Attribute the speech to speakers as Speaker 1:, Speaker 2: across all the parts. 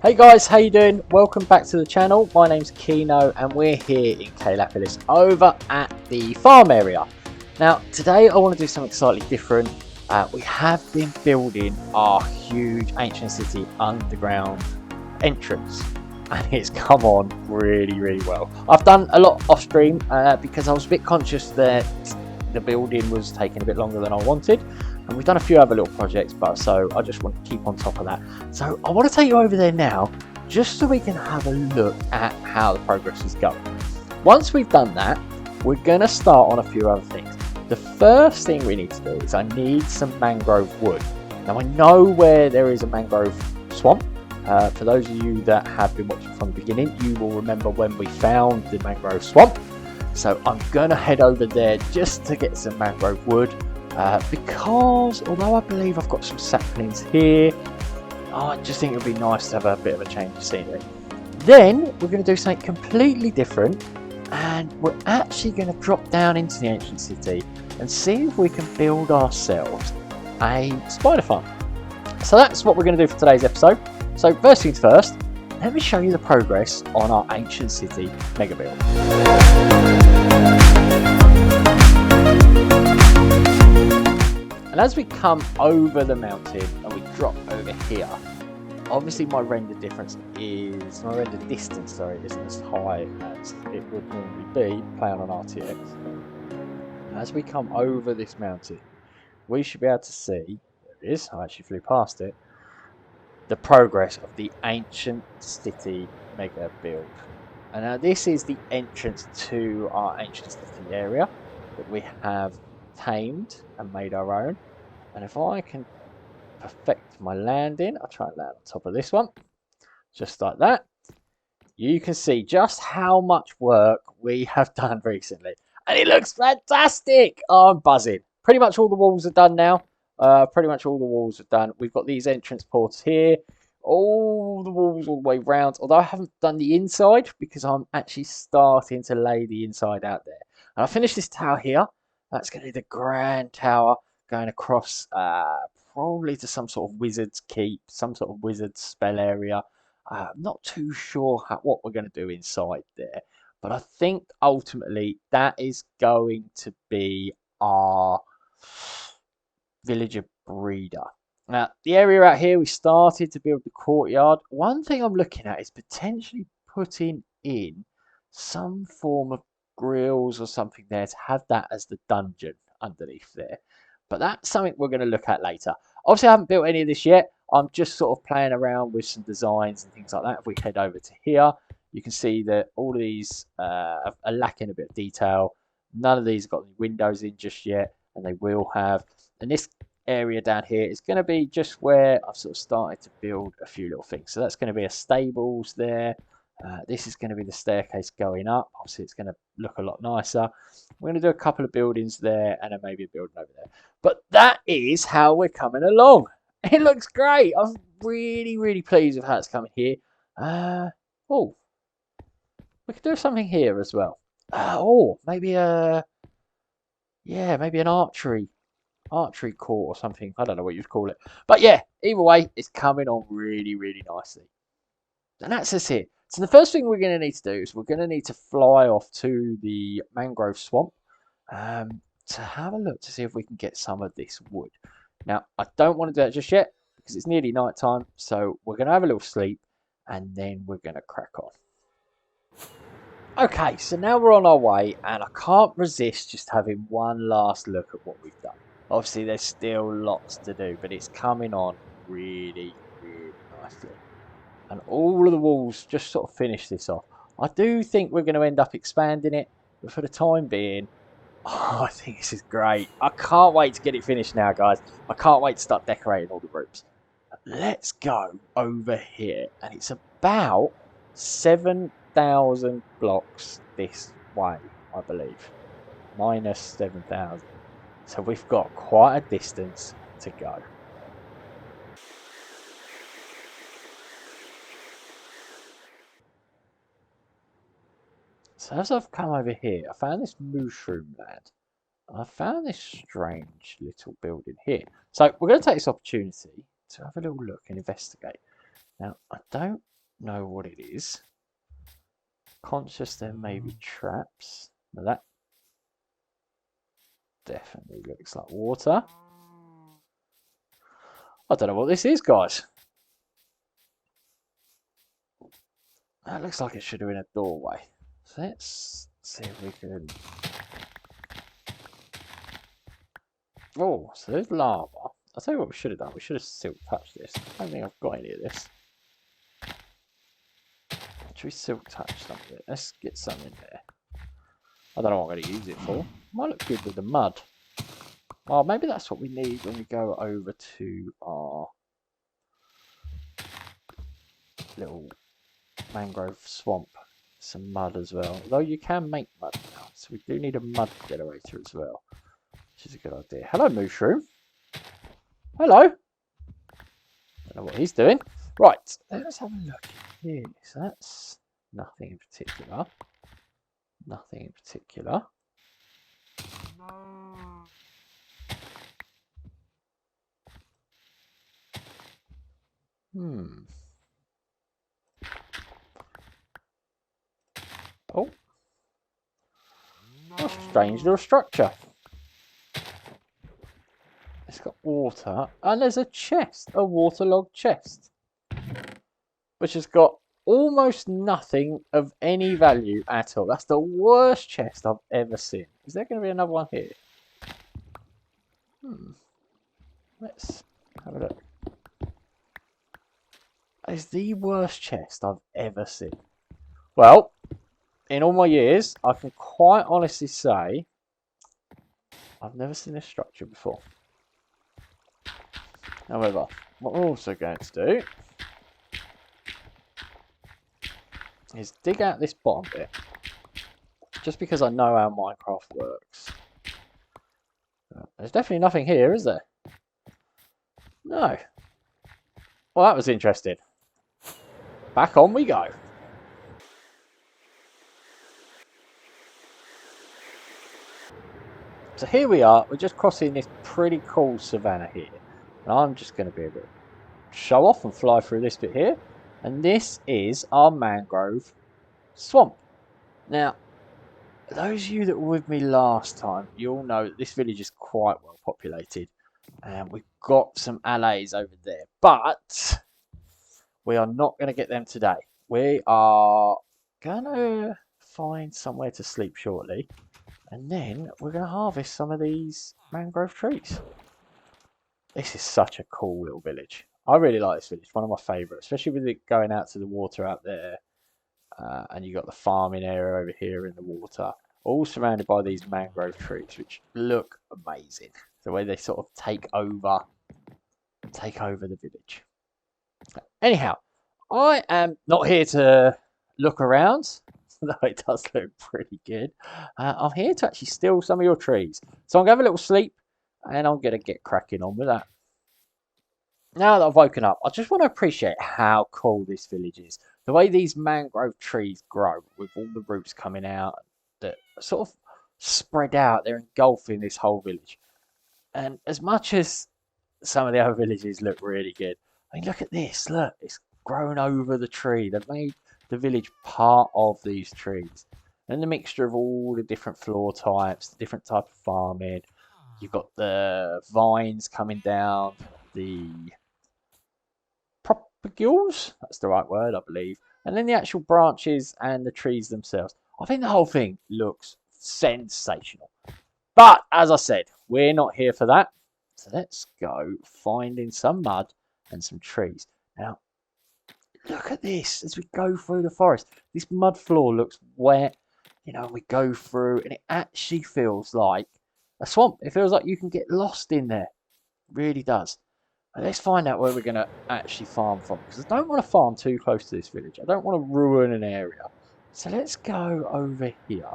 Speaker 1: Hey guys, how you doing? Welcome back to the channel. My name's Kino and we're here in Kaylapolis over at the farm area. Now today I want to do something slightly different. We have been building our huge ancient city underground entrance and it's come on really well. I've done a lot off stream because I was a bit conscious that the building was taking a bit longer than I wanted. And we've done a few other little projects, but so I just want to keep on top of that. So I want to take you over there now, just so we can have a look at how the progress is going. Once we've done that, we're going to start on a few other things. The first thing we need to do is I need some mangrove wood. Now I know where there is a mangrove swamp. For those of you that have been watching from the beginning, you will remember when we found the mangrove swamp. So I'm going to head over there just to get some mangrove wood. Because although I believe I've got some saplings here, I just think it would be nice to have a bit of a change of scenery. Then we're going to do something completely different, and we're actually going to drop down into the ancient city and see if we can build ourselves a spider farm. So that's what we're going to do for today's episode. So first things first, let me show you the progress on our ancient city mega build. And as we come over the mountain and we drop over here, obviously my render distance isn't as high as it would normally be playing on RTX. As we come over this mountain, we should be able to see, there it is, I actually flew past it, the progress of the ancient city mega build. And now this is the entrance to our ancient city area that we have tamed and made our own. And if I can perfect my landing, I'll try and land on top of this one, just like that. You can see just how much work we have done recently, and it looks fantastic. Oh, I'm buzzing. Pretty much all the walls are done now. We've got these entrance ports here, all the walls all the way round, although I haven't done the inside because I'm actually starting to lay the inside out there. And I finished this tower here. That's going to be the grand tower going across probably to some sort of wizard's keep, some sort of wizard's spell area. I'm not too sure what we're going to do inside there, but I think ultimately that is going to be our villager breeder. Now, the area out here, we started to build the courtyard. One thing I'm looking at is potentially putting in some form of grills or something there to have that as the dungeon underneath there. But that's something we're going to look at later. Obviously, I haven't built any of this yet. I'm just sort of playing around with some designs and things like that. If we head over to here, you can see that all of these are lacking a bit of detail. None of these have got any windows in just yet, and they will have. And this area down here is going to be just where I've sort of started to build a few little things. So that's going to be a stables there. This is going to be the staircase going up. Obviously, it's going to look a lot nicer. We're going to do a couple of buildings there and then maybe a building over there. But that is how we're coming along. It looks great. I'm really pleased with how it's coming here. Oh, we could do something here as well. Maybe maybe an archery court or something. I don't know what you'd call it. But yeah, either way, it's coming on really nicely. And that's us here. So the first thing we're going to need to do is we're going to need to fly off to the mangrove swamp to have a look to see if we can get some of this wood. Now, I don't want to do that just yet because it's nearly night time. So we're going to have a little sleep and then we're going to crack on. Okay, so now we're on our way and I can't resist just having one last look at what we've done. Obviously, there's still lots to do, but it's coming on really nicely. And all of the walls just sort of finish this off. I do think we're going to end up expanding it, but for the time being, I think this is great. I can't wait to get it finished now, guys. I can't wait to start decorating all the groups. Let's go over here, and it's about 7,000 blocks this way, I believe. Minus 7,000. So we've got quite a distance to go. So as I've come over here, I found this mushroom land. I found this strange little building here. So we're going to take this opportunity to have a little look and investigate. Now, I don't know what it is. Conscious there may be traps. Now that definitely looks like water. I don't know what this is, guys. That looks like it should have been a doorway. So let's see if we can... Oh, so there's lava. I'll tell you what we should have done. We should have silk touched this. I don't think I've got any of this. Should we silk touch some of it? Let's get some in there. I don't know what I'm going to use it for. Might look good with the mud. Oh, maybe that's what we need when we go over to our little mangrove swamp. Some mud as well. Although you can make mud now. So we do need a mud generator as well. Which is a good idea. Hello, mushroom. Hello. Don't know what he's doing. Right, let's have a look here. So that's nothing in particular. Nothing in particular. Oh. What a strange little structure. It's got water, and there's a chest, a waterlogged chest, which has got almost nothing of any value at all. That's the worst chest I've ever seen. Is there going to be another one here? Let's have a look. That is the worst chest I've ever seen. Well, in all my years, I can quite honestly say I've never seen this structure before. However, what we're also going to do is dig out this bottom bit, just because I know how Minecraft works. There's definitely nothing here, is there? No. Well, that was interesting. Back on we go. So here we are, we're just crossing this pretty cool savannah here. And I'm just going to be able to show off and fly through this bit here. And this is our mangrove swamp. Now, those of you that were with me last time, you'll know that this village is quite well populated. And we've got some allays over there. But we are not going to get them today. We are going to find somewhere to sleep shortly. And then we're going to harvest some of these mangrove trees. This is such a cool little village. I really like this village. One of my favourites, especially with it going out to the water out there. And you got the farming area over here in the water. All surrounded by these mangrove trees, which look amazing. The way they sort of take over the village. Anyhow, I am not here to look around. Though it does look pretty good. I'm here to actually steal some of your trees. So I'm going to have a little sleep, and I'm going to get cracking on with that. Now that I've woken up, I just want to appreciate how cool this village is. The way these mangrove trees grow, with all the roots coming out, that sort of spread out, they're engulfing this whole village. And as much as some of the other villages look really good, I mean, look at this. Look, it's grown over the tree. They've made the village part of these trees, and the mixture of all the different floor types, the different type of farming. You've got the vines coming down, the propagules, that's the right word, I believe, and then the actual branches and the trees themselves. I think the whole thing looks sensational. But as I said, we're not here for that. So let's go finding some mud and some trees. Now, look at this as we go through the forest. This mud floor looks wet. You know, we go through and it actually feels like a swamp. It feels like you can get lost in there. It really does. But let's find out where we're going to actually farm from. Because I don't want to farm too close to this village. I don't want to ruin an area. So let's go over here.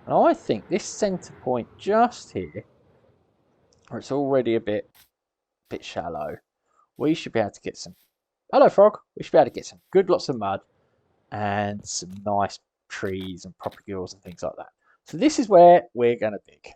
Speaker 1: And I think this centre point just here, where it's already a bit shallow, we should be able to get some... Hello, frog. We should be able to get some good lots of mud and some nice trees and propagules and things like that. So this is where we're going to dig.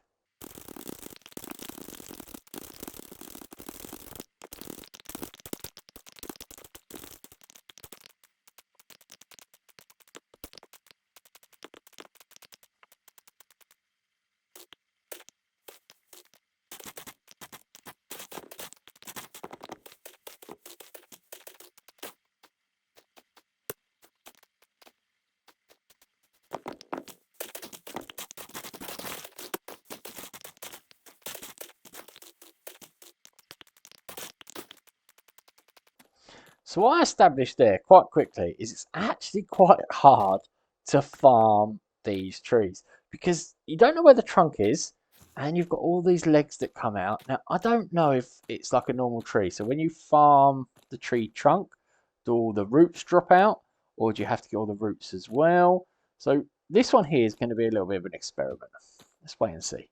Speaker 1: So what I established there quite quickly is it's actually quite hard to farm these trees because you don't know where the trunk is and you've got all these legs that come out. Now, I don't know if it's like a normal tree. So when you farm the tree trunk, do all the roots drop out or do you have to get all the roots as well? So this one here is going to be a little bit of an experiment. Let's wait and see.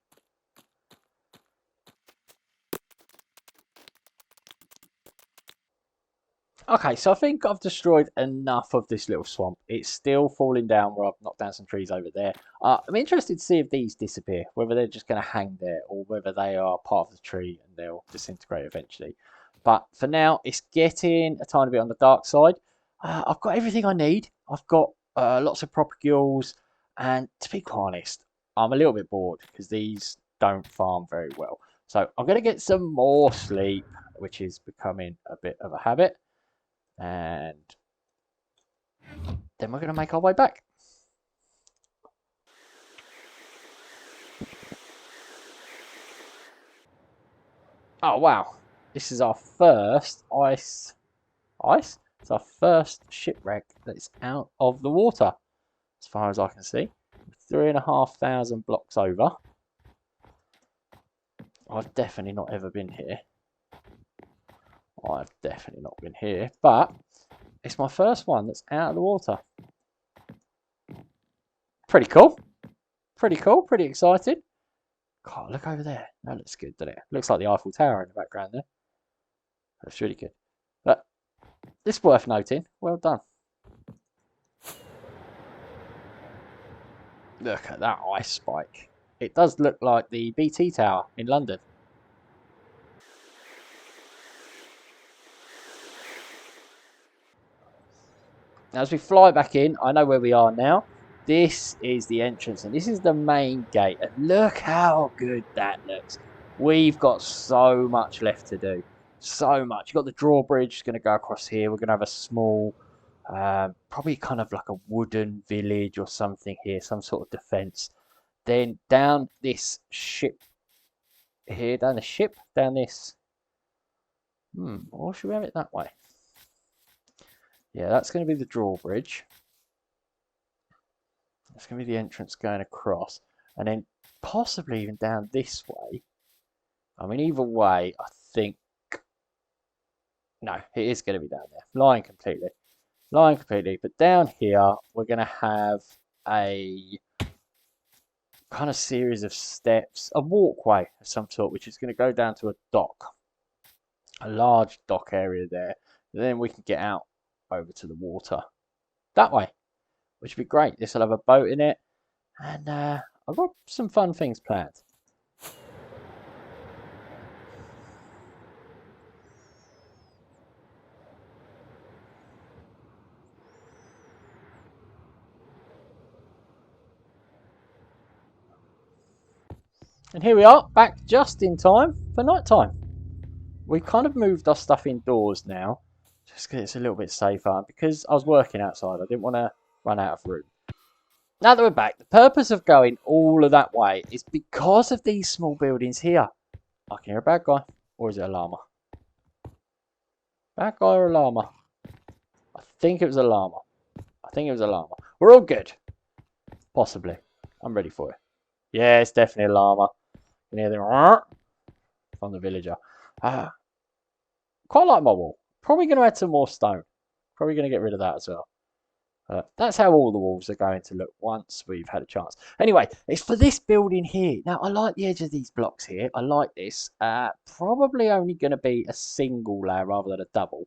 Speaker 1: Okay, so I think I've destroyed enough of this little swamp. It's still falling down where I've knocked down some trees over there. I'm interested to see if these disappear, whether they're just going to hang there or whether they are part of the tree and they'll disintegrate eventually. But for now, it's getting a tiny bit on the dark side. I've got everything I need. I've got lots of propagules, and to be quite honest, I'm a little bit bored because these don't farm very well. So I'm going to get some more sleep, which is becoming a bit of a habit. And then we're going to make our way back. Oh, wow. This is our first ice. It's our first shipwreck that's out of the water, as far as I can see. 3,500 blocks over. I've definitely not ever been here. I've definitely not been here, but it's my first one that's out of the water. Pretty cool. Pretty cool. Pretty excited. God, look over there. That looks good, doesn't it? Looks like the Eiffel Tower in the background there. That's really good. But it's worth noting. Well done. Look at that ice spike. It does look like the BT Tower in London. Now, as we fly back in, I know where we are now. This is the entrance, and this is the main gate. And look how good that looks. We've got so much left to do. So much. You've got the drawbridge going to go across here. We're going to have a small, probably kind of like a wooden village or something here, some sort of defense. Then down this ship here, down this. Or should we have it that way? Yeah, that's going to be the drawbridge. That's going to be the entrance going across. And then possibly even down this way. I mean, either way, I think... No, it is going to be down there. Lying completely. Lying completely. But down here, we're going to have a kind of series of steps. A walkway of some sort, which is going to go down to a dock. A large dock area there. And then we can get out over to the water that way, which would be great. This will have a boat in it, and I've got some fun things planned. And here we are, back just in time for night time. We've kind of moved our stuff indoors now, just because it's a little bit safer. Because I was working outside, I didn't want to run out of room. Now that we're back, the purpose of going all of that way is because of these small buildings here. I can hear a bad guy, or is it a llama? Bad guy or a llama? I think it was a llama. I think it was a llama. We're all good. Possibly. I'm ready for it. Yeah, it's definitely a llama. You can hear the from the villager. Quite like my wall. Probably going to add some more stone. Probably going to get rid of that as well. That's how all the walls are going to look once we've had a chance. Anyway, it's for this building here. Now, I like the edge of these blocks here. I like this. Probably only going to be a single layer rather than a double.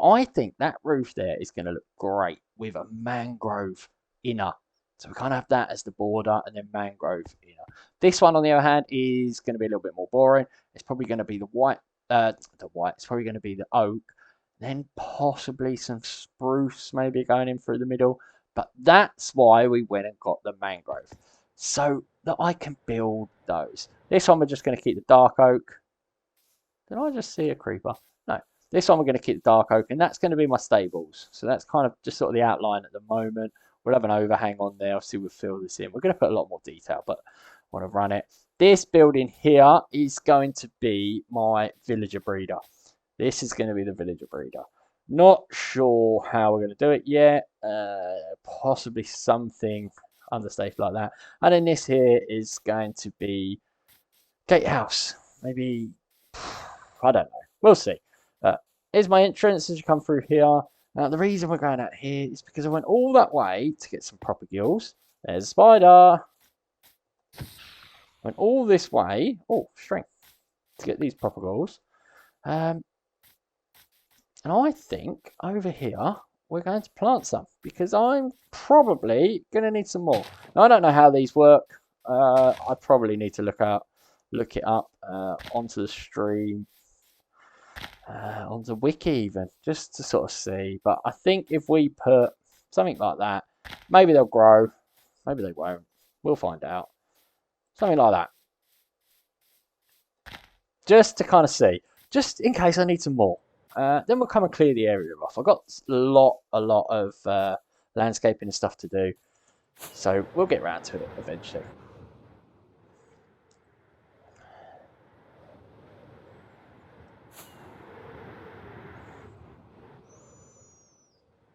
Speaker 1: I think that roof there is going to look great with a mangrove inner. So we kind of have that as the border and then mangrove inner. This one, on the other hand, is going to be a little bit more boring. It's probably going to be the white. It's probably going to be the oak. Then possibly some spruce maybe going in through the middle. But that's why we went and got the mangrove. So that I can build those. This one we're just going to keep the dark oak. Did I just see a creeper? No. This one we're going to keep the dark oak. And that's going to be my stables. So that's kind of just sort of the outline at the moment. We'll have an overhang on there. Obviously we'll fill this in. We're going to put a lot more detail. But I want to run it. This building here is going to be my villager breeder. This is going to be the villager breeder. Not sure how we're going to do it yet. Possibly something understated like that. And then this here is going to be gatehouse. Maybe, I don't know. We'll see. Here's my entrance as you come through here. Now, the reason we're going out here is because I went all that way to get some proper gills. There's a spider. Went all this way. Oh, strength. To get these proper gills. And I think over here we're going to plant some because I'm probably going to need some more. Now, I don't know how these work. I probably need to look it up onto the stream. On the wiki even, just to sort of see. But I think if we put something like that, maybe they'll grow, maybe they won't. We'll find out. Something like that. Just to kind of see. Just in case I need some more. Then we'll come and clear the area off. I've got a lot of landscaping and stuff to do. So we'll get around to it eventually.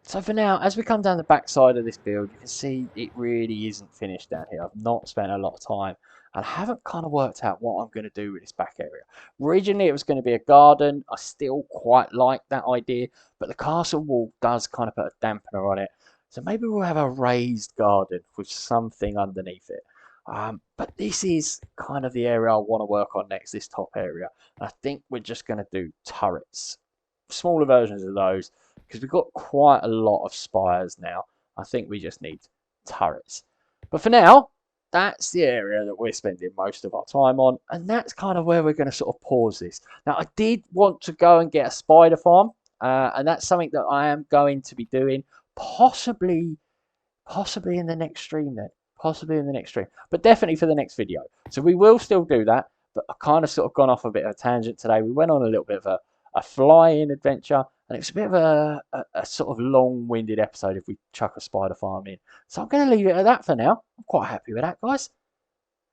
Speaker 1: So for now, as we come down the back side of this build, you can see it really isn't finished down here. I've not spent a lot of time and I haven't kind of worked out what I'm going to do with this back area. Originally, it was going to be a garden. I still quite like that idea, but the castle wall does kind of put a dampener on it. So maybe we'll have a raised garden with something underneath it. But this is kind of the area I want to work on next, this top area. And I think we're just going to do turrets. Smaller versions of those, because we've got quite a lot of spires now. I think we just need turrets. But for now, that's the area that we're spending most of our time on, and that's kind of where we're going to sort of pause this. Now, I did want to go and get a spider farm, and that's something that I am going to be doing, possibly in the next stream then. Possibly in the next stream, but definitely for the next video. So we will still do that, but I kind of sort of gone off a bit of a tangent today. We went on a little bit of a flying adventure, and it was a bit of a sort of long-winded episode if we chuck a spider farm in. So I'm going to leave it at that for now. I'm quite happy with that, guys.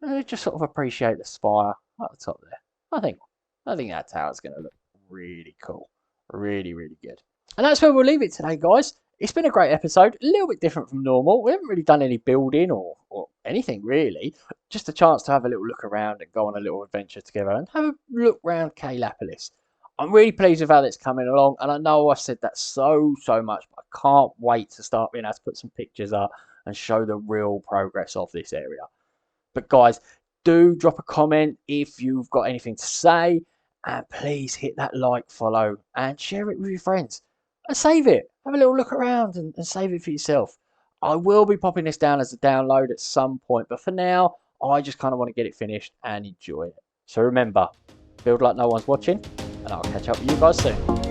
Speaker 1: I just sort of appreciate the spire at the top there. I think that tower's going to look really cool, really good. And that's where we'll leave it today, guys. It's been a great episode, a little bit different from normal. We haven't really done any building or anything really. Just a chance to have a little look around and go on a little adventure together and have a look around Kaylapolis. I'm really pleased with how it's coming along, and I know I've said that so much, but I can't wait to start being able to put some pictures up and show the real progress of this area. But guys, do drop a comment if you've got anything to say, and please hit that like, follow, and share it with your friends. And save it. Have a little look around and save it for yourself. I will be popping this down as a download at some point, but for now, I just kind of want to get it finished and enjoy it. So remember, build like no one's watching, and I'll catch up with you guys soon.